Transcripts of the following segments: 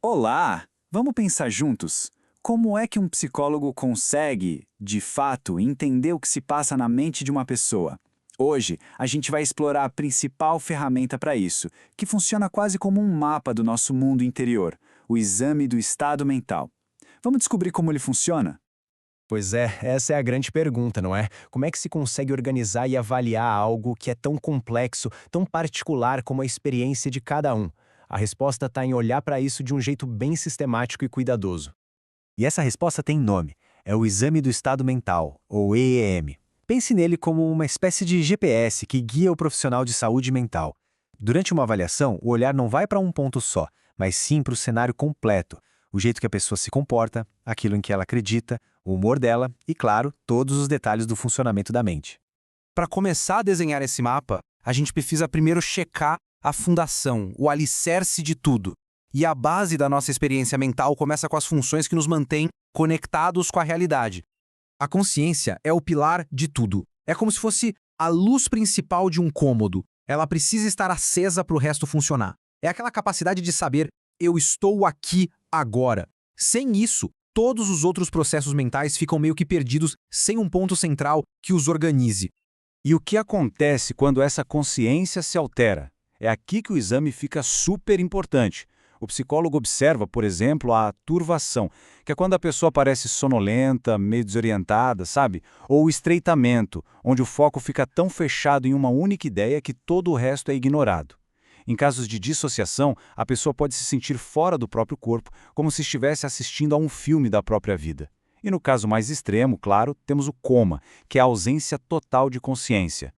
Olá! Vamos pensar juntos? Como é que um psicólogo consegue, de fato, entender o que se passa na mente de uma pessoa? Hoje, a gente vai explorar a principal ferramenta para isso, que funciona quase como um mapa do nosso mundo interior, o exame do estado mental. Vamos descobrir como ele funciona? Pois é, essa é a grande pergunta, não é? Como é que se consegue organizar e avaliar algo que é tão complexo, tão particular como a experiência de cada um? A resposta está em olhar para isso de um jeito bem sistemático e cuidadoso. E essa resposta tem nome. É o Exame do Estado Mental, ou EEM. Pense nele como uma espécie de GPS que guia o profissional de saúde mental. Durante uma avaliação, o olhar não vai para um ponto só, mas sim para o cenário completo. O jeito que a pessoa se comporta, aquilo em que ela acredita, o humor dela e, claro, todos os detalhes do funcionamento da mente. Para começar a desenhar esse mapa, a gente precisa primeiro checar a fundação, o alicerce de tudo. E a base da nossa experiência mental começa com as funções que nos mantêm conectados com a realidade. A consciência é o pilar de tudo. É como se fosse a luz principal de um cômodo. Ela precisa estar acesa para o resto funcionar. É aquela capacidade de saber, eu estou aqui agora. Sem isso, todos os outros processos mentais ficam meio que perdidos sem um ponto central que os organize. E o que acontece quando essa consciência se altera? É aqui que o exame fica super importante. O psicólogo observa, por exemplo, a turvação, que é quando a pessoa parece sonolenta, meio desorientada, sabe? Ou o estreitamento, onde o foco fica tão fechado em uma única ideia que todo o resto é ignorado. Em casos de dissociação, a pessoa pode se sentir fora do próprio corpo, como se estivesse assistindo a um filme da própria vida. E no caso mais extremo, claro, temos o coma, que é a ausência total de consciência.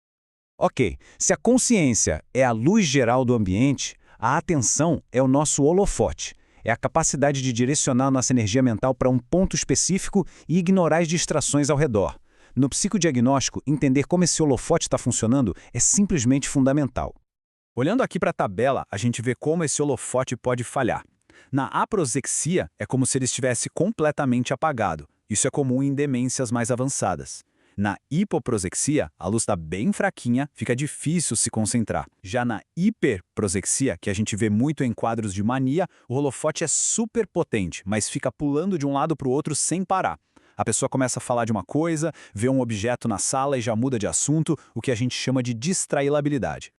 Ok, se a consciência é a luz geral do ambiente, a atenção é o nosso holofote. É a capacidade de direcionar nossa energia mental para um ponto específico e ignorar as distrações ao redor. No psicodiagnóstico, entender como esse holofote está funcionando é simplesmente fundamental. Olhando aqui para a tabela, a gente vê como esse holofote pode falhar. Na aproxexia, é como se ele estivesse completamente apagado. Isso é comum em demências mais avançadas. Na hipoprosexia, a luz está bem fraquinha, fica difícil se concentrar. Já na hiperprosexia, que a gente vê muito em quadros de mania, o holofote é super potente, mas fica pulando de um lado para o outro sem parar. A pessoa começa a falar de uma coisa, vê um objeto na sala e já muda de assunto, o que a gente chama de distrailabilidade.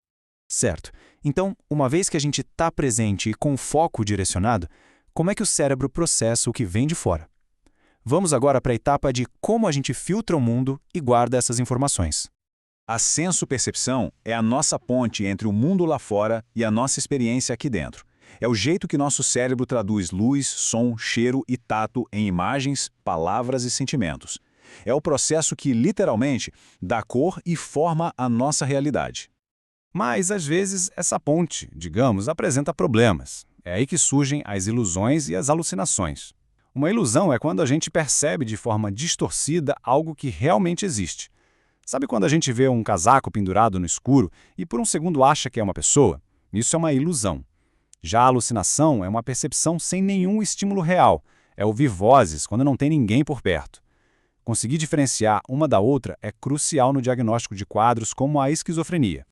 Certo. Então, uma vez que a gente está presente e com o foco direcionado, como é que o cérebro processa o que vem de fora? Vamos agora para a etapa de como a gente filtra o mundo e guarda essas informações. A senso-percepção é a nossa ponte entre o mundo lá fora e a nossa experiência aqui dentro. É o jeito que nosso cérebro traduz luz, som, cheiro e tato em imagens, palavras e sentimentos. É o processo que, literalmente, dá cor e forma a nossa realidade. Mas, às vezes, essa ponte, digamos, apresenta problemas. É aí que surgem as ilusões e as alucinações. Uma ilusão é quando a gente percebe de forma distorcida algo que realmente existe. Sabe quando a gente vê um casaco pendurado no escuro e por um segundo acha que é uma pessoa? Isso é uma ilusão. Já a alucinação é uma percepção sem nenhum estímulo real. É ouvir vozes quando não tem ninguém por perto. Conseguir diferenciar uma da outra é crucial no diagnóstico de quadros como a esquizofrenia.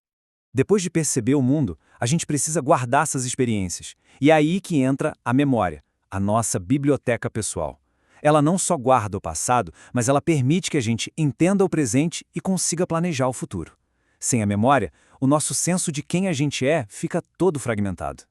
Depois de perceber o mundo, a gente precisa guardar essas experiências. E é aí que entra a memória, a nossa biblioteca pessoal. Ela não só guarda o passado, mas ela permite que a gente entenda o presente e consiga planejar o futuro. Sem a memória, o nosso senso de quem a gente é fica todo fragmentado.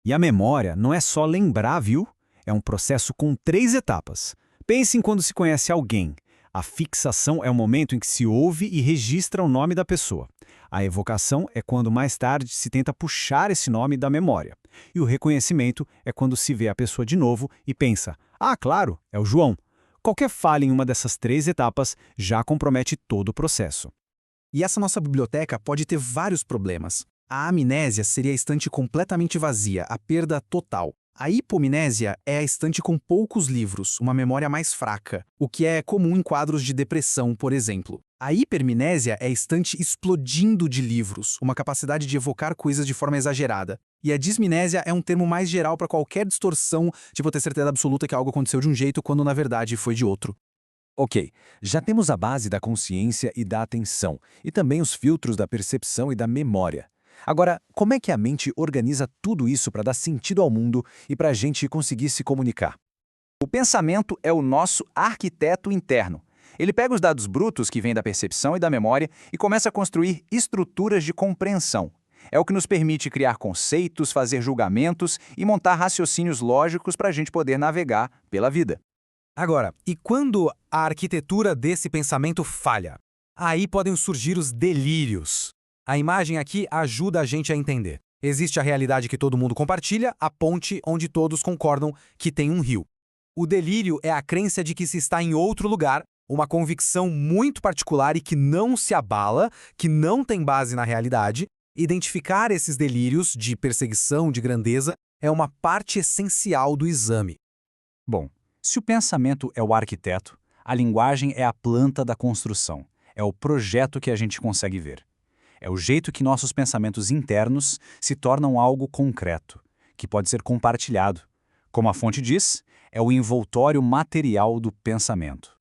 E a memória não é só lembrar, viu? É um processo com 3 etapas. Pense em quando se conhece alguém. A fixação é o momento em que se ouve e registra o nome da pessoa. A evocação é quando mais tarde se tenta puxar esse nome da memória. E o reconhecimento é quando se vê a pessoa de novo e pensa, ah, claro, é o João. Qualquer falha em uma dessas 3 etapas já compromete todo o processo. E essa nossa biblioteca pode ter vários problemas. A amnésia seria a estante completamente vazia, a perda total. A hipomnésia é a estante com poucos livros, uma memória mais fraca, o que é comum em quadros de depressão, por exemplo. A hipermnésia é a estante explodindo de livros, uma capacidade de evocar coisas de forma exagerada. E a dismnésia é um termo mais geral para qualquer distorção, tipo ter certeza absoluta que algo aconteceu de um jeito quando na verdade foi de outro. Ok, já temos a base da consciência e da atenção, e também os filtros da percepção e da memória. Agora, como é que a mente organiza tudo isso para dar sentido ao mundo e para a gente conseguir se comunicar? O pensamento é o nosso arquiteto interno. Ele pega os dados brutos que vêm da percepção e da memória e começa a construir estruturas de compreensão. É o que nos permite criar conceitos, fazer julgamentos e montar raciocínios lógicos para a gente poder navegar pela vida. Agora, e quando a arquitetura desse pensamento falha? Aí podem surgir os delírios. A imagem aqui ajuda a gente a entender. Existe a realidade que todo mundo compartilha, a ponte onde todos concordam que tem um rio. O delírio é a crença de que se está em outro lugar, uma convicção muito particular e que não se abala, que não tem base na realidade. Identificar esses delírios de perseguição, de grandeza, é uma parte essencial do exame. Bom, se o pensamento é o arquiteto, a linguagem é a planta da construção, é o projeto que a gente consegue ver. É o jeito que nossos pensamentos internos se tornam algo concreto, que pode ser compartilhado. Como a fonte diz, é o envoltório material do pensamento.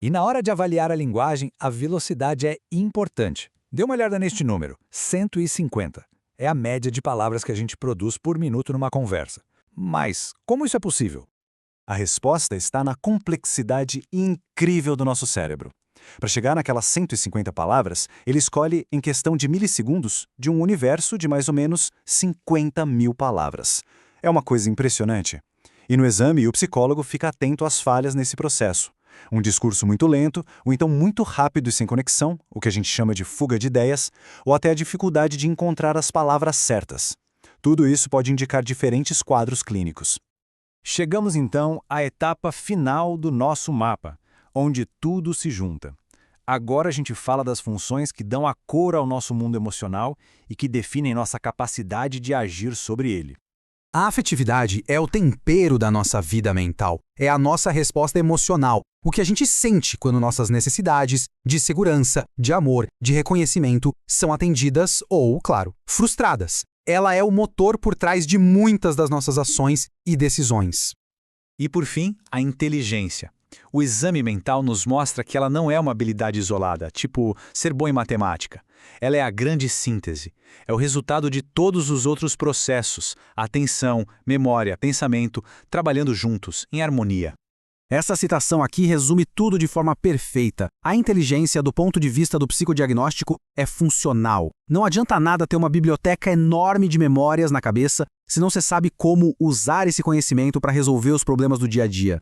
E na hora de avaliar a linguagem, a velocidade é importante. Dê uma olhada neste número, 150. É a média de palavras que a gente produz por minuto numa conversa. Mas como isso é possível? A resposta está na complexidade incrível do nosso cérebro. Para chegar naquelas 150 palavras, ele escolhe, em questão de milissegundos, de um universo de mais ou menos 50 mil palavras. É uma coisa impressionante. E no exame, o psicólogo fica atento às falhas nesse processo. Um discurso muito lento, ou então muito rápido e sem conexão, o que a gente chama de fuga de ideias, ou até a dificuldade de encontrar as palavras certas. Tudo isso pode indicar diferentes quadros clínicos. Chegamos então à etapa final do nosso mapa, onde tudo se junta. Agora a gente fala das funções que dão a cor ao nosso mundo emocional e que definem nossa capacidade de agir sobre ele. A afetividade é o tempero da nossa vida mental, é a nossa resposta emocional, o que a gente sente quando nossas necessidades de segurança, de amor, de reconhecimento são atendidas ou, claro, frustradas. Ela é o motor por trás de muitas das nossas ações e decisões. E por fim, a inteligência. O exame mental nos mostra que ela não é uma habilidade isolada, tipo ser bom em matemática. Ela é a grande síntese. É o resultado de todos os outros processos, atenção, memória, pensamento, trabalhando juntos, em harmonia. Essa citação aqui resume tudo de forma perfeita. A inteligência, do ponto de vista do psicodiagnóstico, é funcional. Não adianta nada ter uma biblioteca enorme de memórias na cabeça se não se sabe como usar esse conhecimento para resolver os problemas do dia a dia.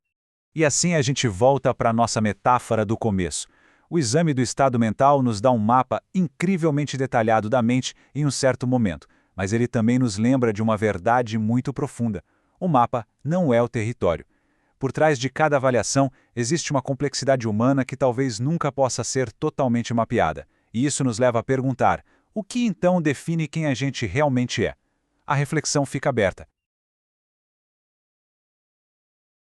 E assim a gente volta para a nossa metáfora do começo. O exame do estado mental nos dá um mapa incrivelmente detalhado da mente em um certo momento, mas ele também nos lembra de uma verdade muito profunda. O mapa não é o território. Por trás de cada avaliação existe uma complexidade humana que talvez nunca possa ser totalmente mapeada. E isso nos leva a perguntar: o que então define quem a gente realmente é? A reflexão fica aberta.